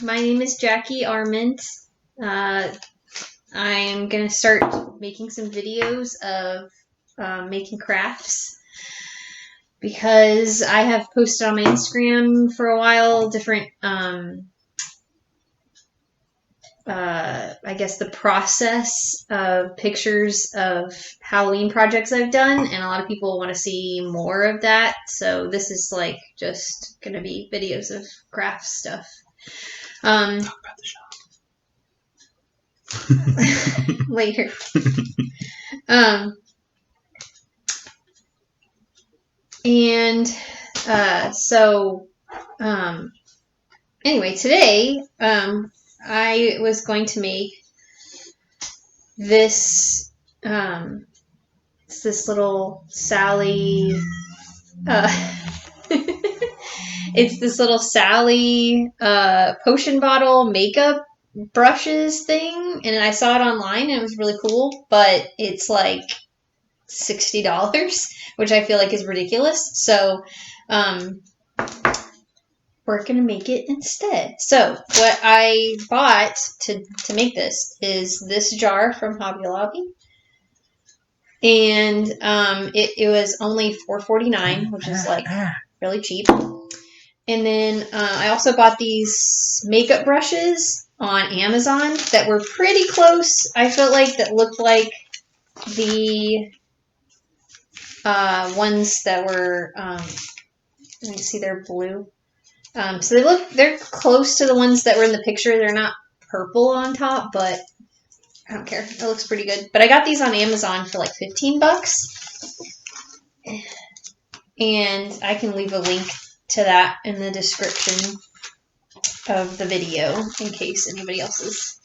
My name is Jackie Arment. I'm going to start making some videos of making crafts because I have posted on my Instagram for a while different, I guess, the process of pictures of Halloween projects I've done, and a lot of people want to see more of that. So this is like just going to be videos of craft stuff. Talk about the shop. Later. Anyway, today I was going to make this it's this little Sally it's this little Sally potion bottle makeup brushes thing, and I saw it online and it was really cool, but it's like $60, which I feel like is ridiculous. So we're gonna make it instead. So what I bought to make this is this jar from Hobby Lobby, and it was only $4.49, which is like really cheap. And then I also bought these makeup brushes on Amazon that were pretty close. I felt like that looked like the ones that were let me see, they're blue. So they're close to the ones that were in the picture. They're not purple on top, but I don't care. It looks pretty good. But I got these on Amazon for like $15. And I can leave a link to that in the description of the video in case anybody else is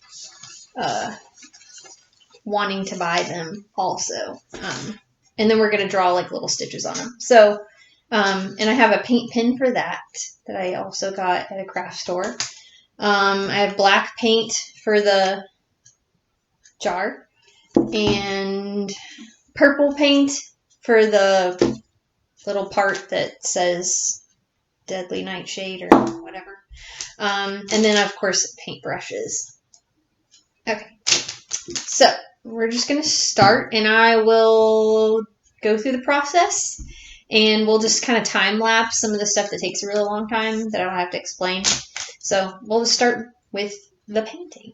wanting to buy them also. And then we're going to draw like little stitches on them. So, and I have a paint pen for that I also got at a craft store. I have black paint for the jar and purple paint for the little part that says Deadly Nightshade or whatever. And then, of course, paintbrushes. Okay. So, we're just going to start, and I will go through the process, and we'll just kind of time-lapse some of the stuff that takes a really long time that I don't have to explain. So, we'll just start with the painting.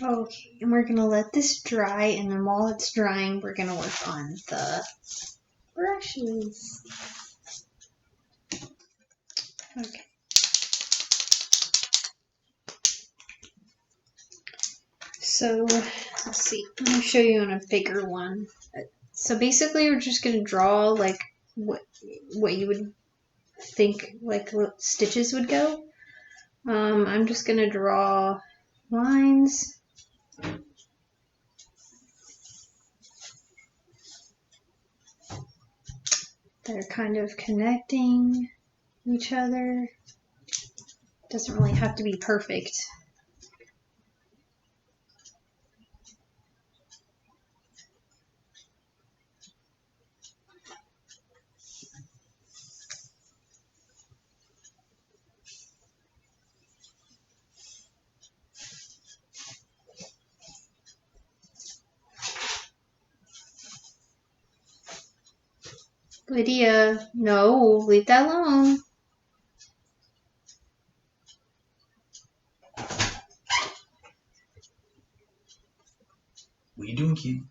Okay, and we're going to let this dry, and then while it's drying, we're going to work on the brushes. Okay. So, let's see. I'm going to show you on a bigger one. So basically, we're just going to draw, like, what you would think, like, stitches would go. I'm just going to draw lines. that are kind of connecting each other. Doesn't really have to be perfect. Lydia, no, leave that alone. What are you doing, kid?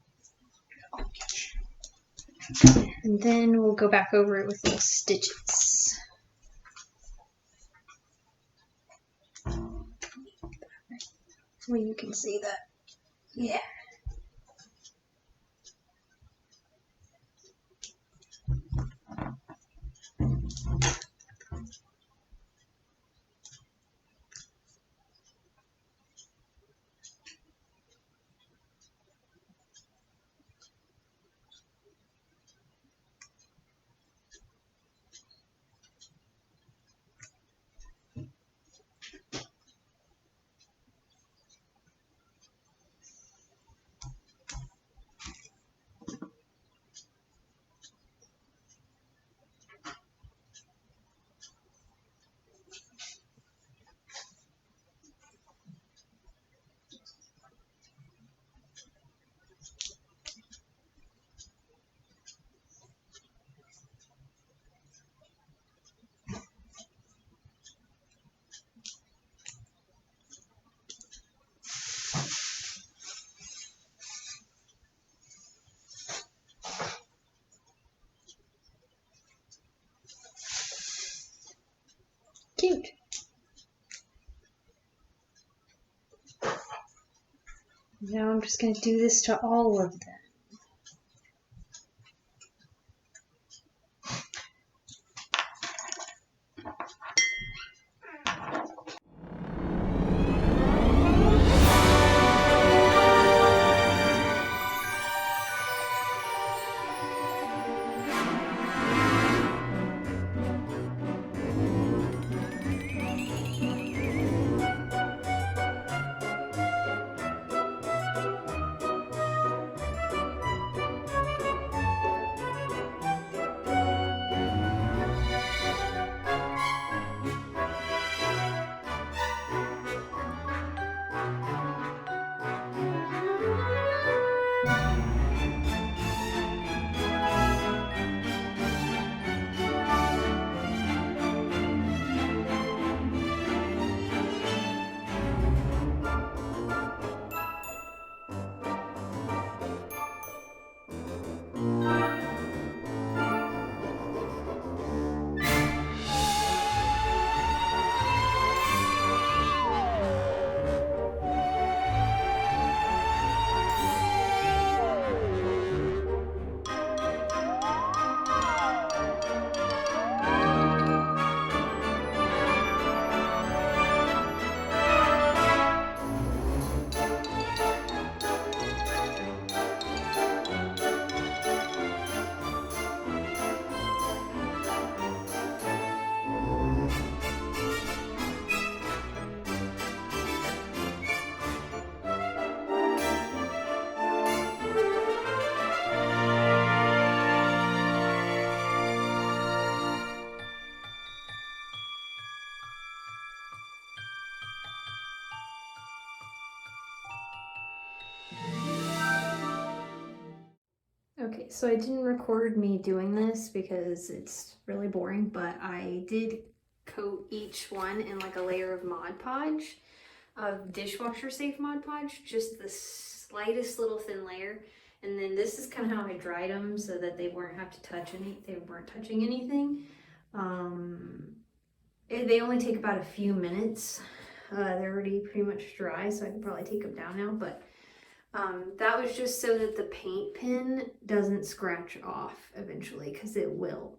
And then we'll go back over it with little stitches. So you can see that. Yeah. Cute. Now I'm just going to do this to all of them. Okay, so I didn't record me doing this because it's really boring, but I did coat each one in like a layer of Mod Podge, of dishwasher safe Mod Podge, just the slightest little thin layer. And then this is kind of how I dried them so that they weren't touching anything. They only take about a few minutes. They're already pretty much dry, so I can probably take them down now, but that was just so that the paint pen doesn't scratch off eventually, because it will.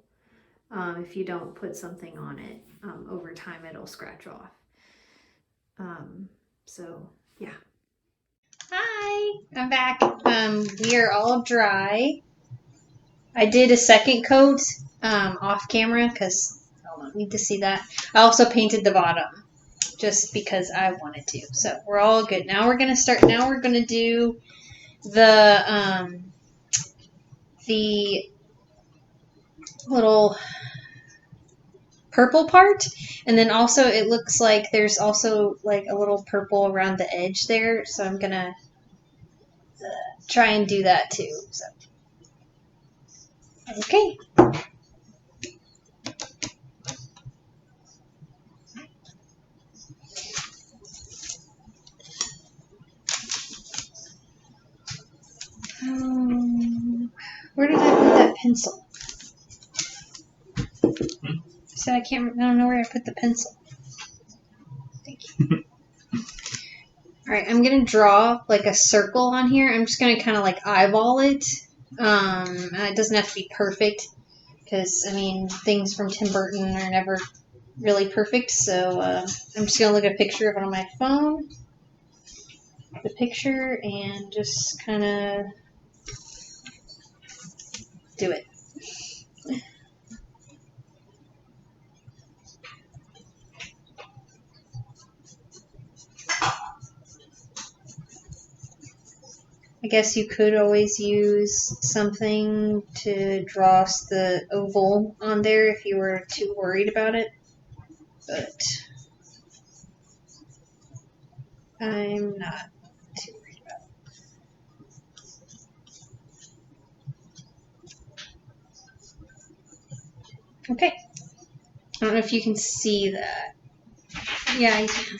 If you don't put something on it, over time it'll scratch off. So yeah. Hi, I'm back. We are all dry. I did a second coat off camera because I don't need to see that. I also painted the bottom just because I wanted to. So we're all good. Now we're gonna start. Now we're gonna do the little purple part, and then also it looks like there's also like a little purple around the edge there. So I'm gonna try and do that too. So okay. Where did I put that pencil? So I don't know where I put the pencil. Thank you. Alright, I'm going to draw like a circle on here. I'm just going to kind of like eyeball it. It doesn't have to be perfect because, I mean, things from Tim Burton are never really perfect. So I'm just going to look at a picture of it on my phone. The picture and just kind of do it. I guess you could always use something to draw the oval on there if you were too worried about it, but I'm not too worried about it. Okay. I don't know if you can see that. Yeah, you can.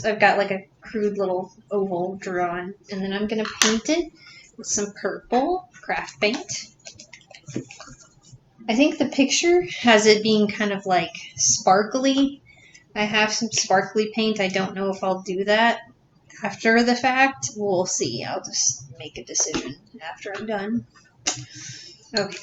I've got like a crude little oval drawn, and then I'm going to paint it with some purple craft paint. I think the picture has it being kind of like sparkly. I have some sparkly paint. I don't know if I'll do that after the fact. We'll see. I'll just make a decision after I'm done. Okay.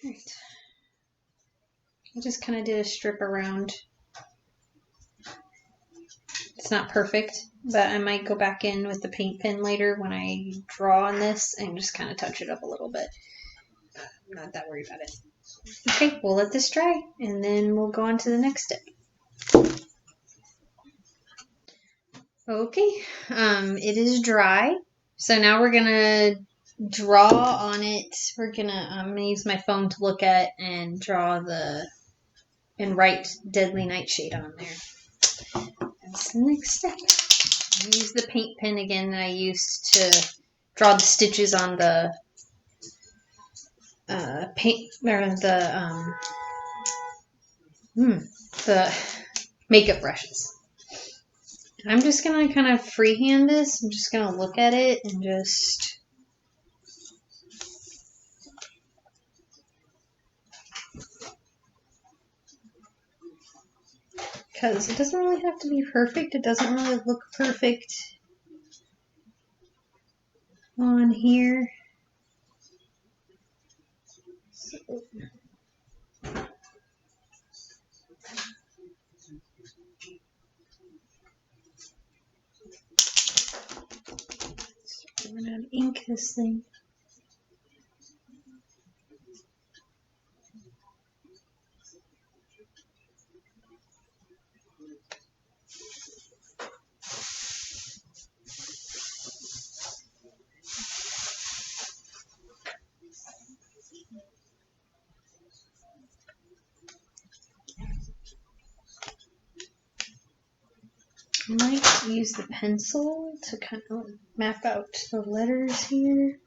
Alright. I just kind of did a strip around. It's not perfect, but I might go back in with the paint pen later when I draw on this and just kind of touch it up a little bit. I'm not that worried about it. Okay, we'll let this dry and then we'll go on to the next step. Okay, it is dry. So now we're gonna draw on it. I'm gonna use my phone to look at and draw and write Deadly Nightshade on there. That's the next step. I use the paint pen again that I used to draw the stitches on the paint or the makeup brushes. I'm just gonna kind of freehand this. I'm just gonna look at it and just because it doesn't really have to be perfect. It doesn't really look perfect on here. So, I'm gonna ink this thing. I might use the pencil to kind of map out the letters here.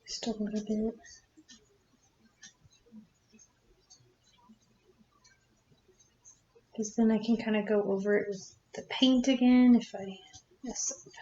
Just a little bit. Because then I can kind of go over it with the paint again if I mess up.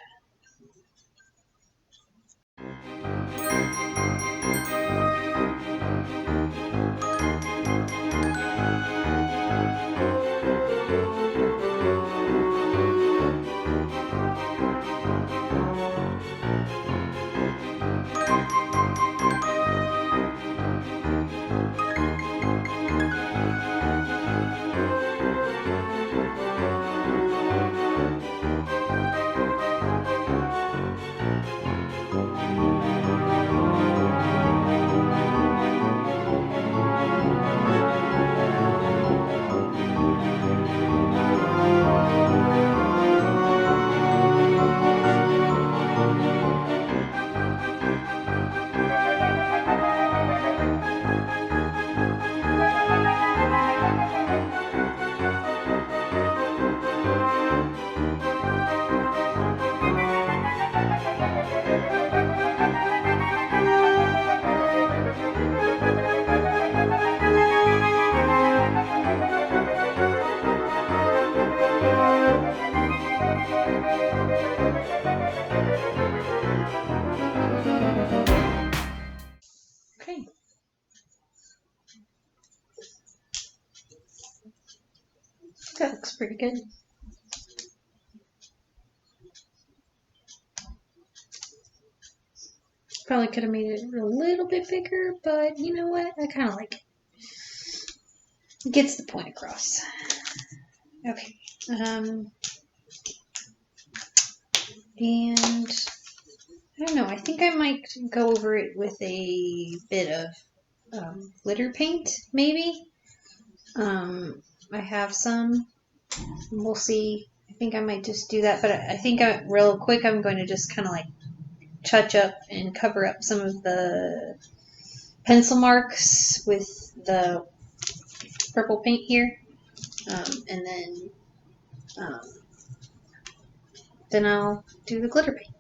Okay. That looks pretty good. Probably could have made it a little bit bigger, but you know what? I kind of like it. It gets the point across. Okay. And I don't know. I think I might go over it with a bit of glitter paint, maybe. I have some. We'll see. I think I might just do that, but I think real quick I'm going to just kind of like touch up and cover up some of the pencil marks with the purple paint here, and then I'll do the glitter paint.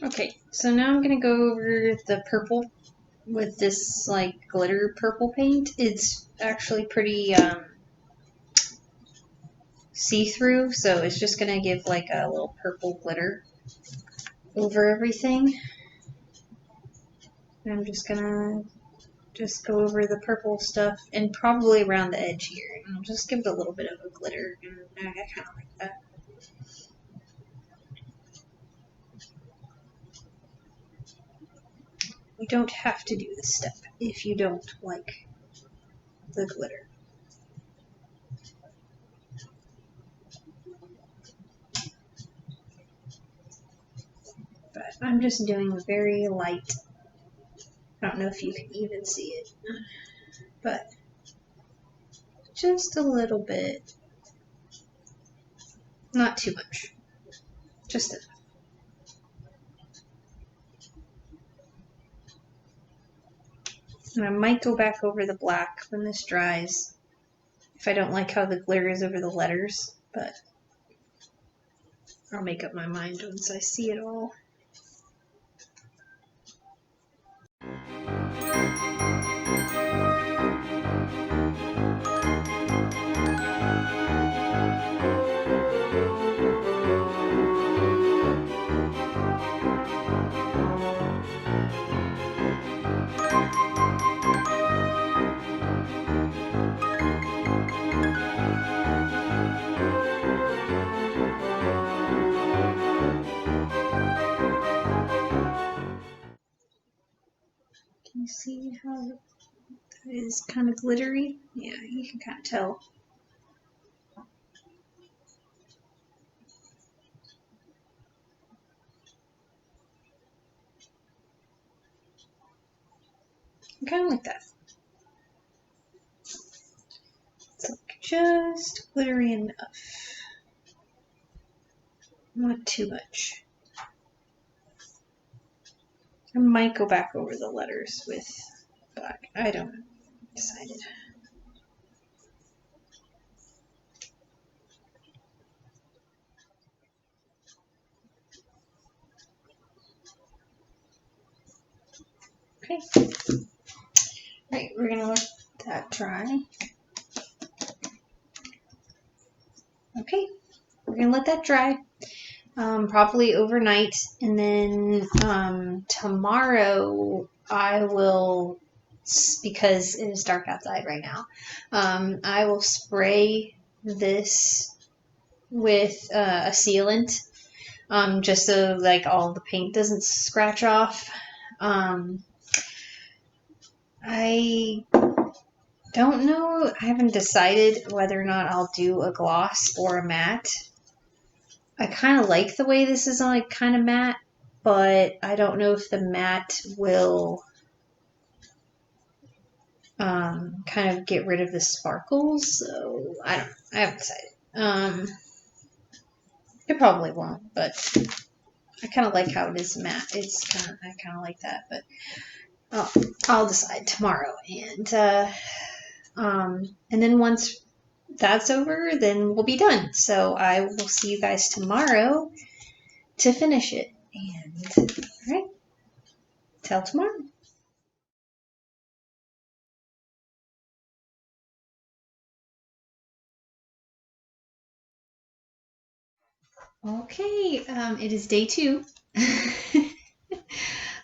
Okay, so now I'm gonna go over the purple with this like glitter purple paint. It's actually pretty see-through, so it's just gonna give like a little purple glitter over everything. And I'm just gonna go over the purple stuff and probably around the edge here. And I'll just give it a little bit of a glitter, and I kind of like that. You don't have to do this step if you don't like the glitter. But I'm just doing a very light I don't know if you can even see it, but just a little bit. Not too much. Just enough. And I might go back over the black when this dries if I don't like how the glare is over the letters, but I'll make up my mind once I see it all. Can you see how that is kind of glittery? Yeah, you can kind of tell. I kind of like that. It's like just glittery enough. Not too much. I might go back over the letters with black. I don't know. Decided. Okay. Right, we're gonna let that dry. Okay, we're gonna let that dry. Probably overnight, and then tomorrow I will, because it is dark outside right now, I will spray this with a sealant, just so like all the paint doesn't scratch off. I don't know. I haven't decided whether or not I'll do a gloss or a matte. I kind of like the way this is like kind of matte, but I don't know if the matte will kind of get rid of the sparkles. So I don't know. I haven't decided. It probably won't, but I kind of like how it is matte. I kind of like that, but I'll decide tomorrow. And then once that's over, then we'll be done. So I will see you guys tomorrow to finish it. And all right, till tomorrow. Okay, it is day 2.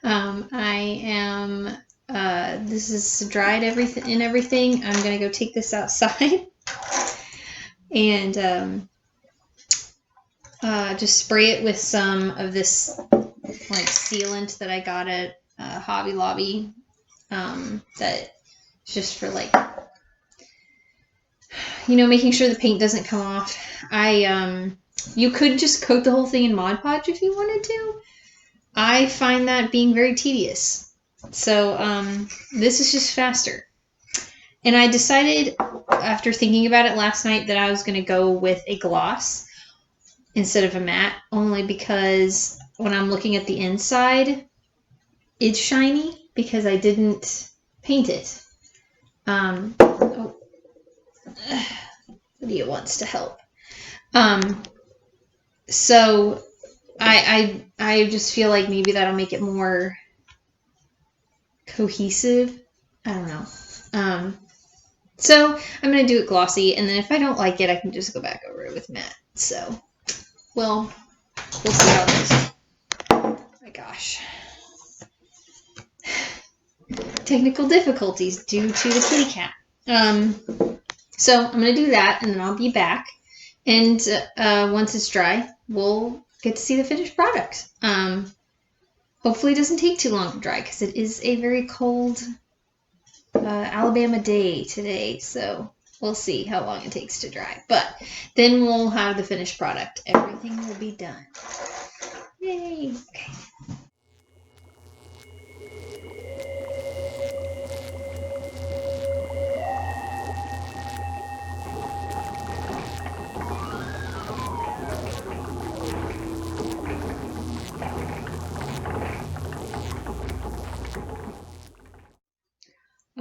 I am. This is dried everything. I'm gonna go take this outside and just spray it with some of this like sealant that I got at Hobby Lobby. That is just for like, making sure the paint doesn't come off. You could just coat the whole thing in Mod Podge if you wanted to. I find that being very tedious. So this is just faster. And I decided after thinking about it last night that I was going to go with a gloss instead of a matte, only because when I'm looking at the inside, it's shiny because I didn't paint it. Lydia wants to help. So I just feel like maybe that'll make it more cohesive. I don't know. So I'm going to do it glossy, and then if I don't like it, I can just go back over it with matte. So, we'll see how it goes. Oh my gosh. Technical difficulties due to the kitty cat. So I'm going to do that, and then I'll be back. And once it's dry, we'll get to see the finished product. Hopefully it doesn't take too long to dry, because it is a very cold Alabama day today, so we'll see how long it takes to dry. But then we'll have the finished product. Everything will be done. Yay! Okay.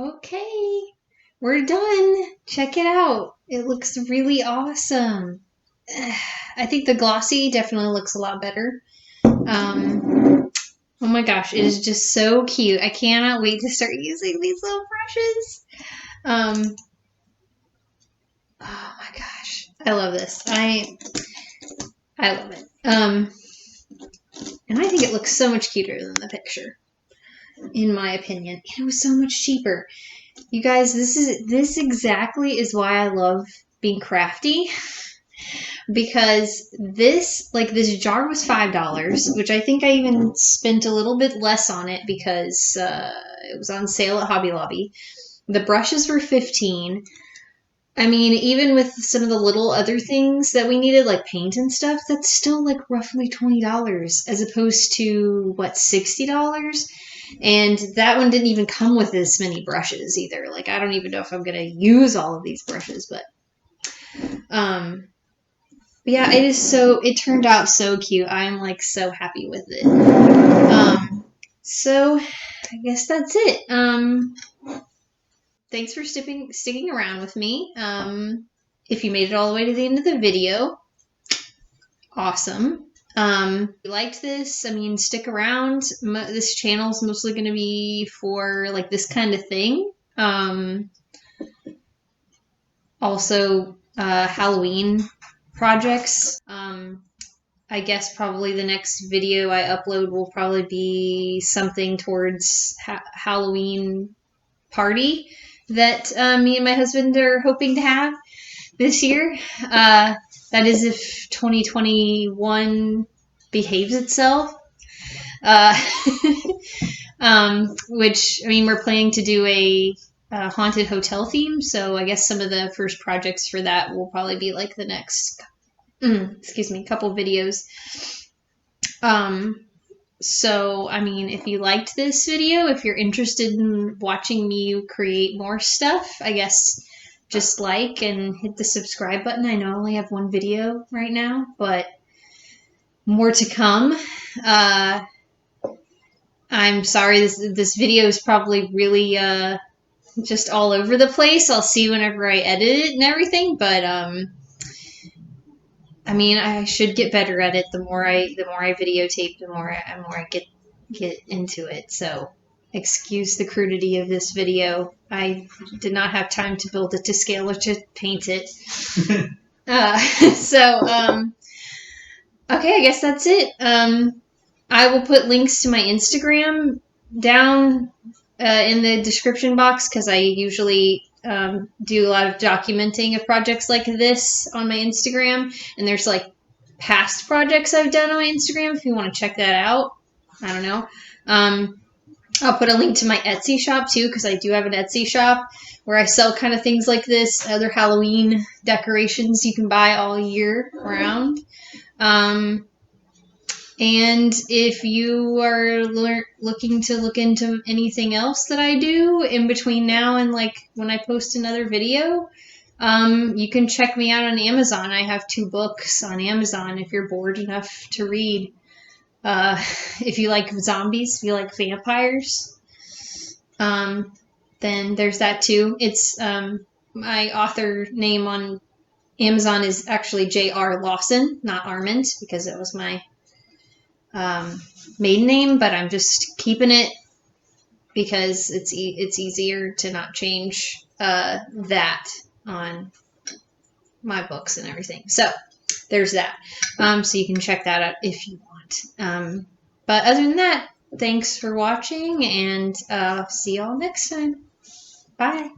Okay, we're done. Check it out. It looks really awesome. I think the glossy definitely looks a lot better. Oh my gosh, it is just so cute. I cannot wait to start using these little brushes. Oh my gosh, I love this. I love it. And I think it looks so much cuter than the picture, in my opinion. And it was so much cheaper. You guys, this exactly is why I love being crafty. Because this jar was $5, which I think I even spent a little bit less on it because it was on sale at Hobby Lobby. The brushes were $15. I mean, even with some of the little other things that we needed, like paint and stuff, that's still like roughly $20 as opposed to, what, $60? And that one didn't even come with this many brushes either. Like, I don't even know if I'm going to use all of these brushes, but yeah, it turned out so cute. I'm like so happy with it. So I guess that's it. Thanks for sticking around with me. If you made it all the way to the end of the video, awesome. If you liked this, I mean, stick around. This channel is mostly going to be for like this kind of thing. Also, Halloween projects. I guess probably the next video I upload will probably be something towards Halloween party that me and my husband are hoping to have this year. That is if 2021 behaves itself. Which, I mean, we're planning to do a haunted hotel theme, so I guess some of the first projects for that will probably be like the next couple videos. So, I mean, if you liked this video, if you're interested in watching me create more stuff, I guess just like and hit the subscribe button. I know I only have one video right now, but more to come. I'm sorry, this video is probably really just all over the place. I'll see whenever I edit it and everything, but I mean, I should get better at it. The more I videotape, the more I get into it. So, excuse the crudity of this video. I did not have time to build it to scale or to paint it. Okay, I guess that's it. I will put links to my Instagram down in the description box because I usually do a lot of documenting of projects like this on my Instagram, and there's like past projects I've done on my Instagram if you want to check that out. I don't know. I'll put a link to my Etsy shop too because I do have an Etsy shop where I sell kind of things like this, other Halloween decorations you can buy all year round. And if you are looking to look into anything else that I do in between now and like when I post another video, you can check me out on Amazon. I have 2 books on Amazon if you're bored enough to read. If you like zombies, if you like vampires, then there's that too. It's my author name on Amazon is actually J.R. Lawson, not Armand, because it was my maiden name, but I'm just keeping it because it's easier to not change that on my books and everything. So there's that. So you can check that out if you want. But other than that, thanks for watching, and see y'all next time. Bye.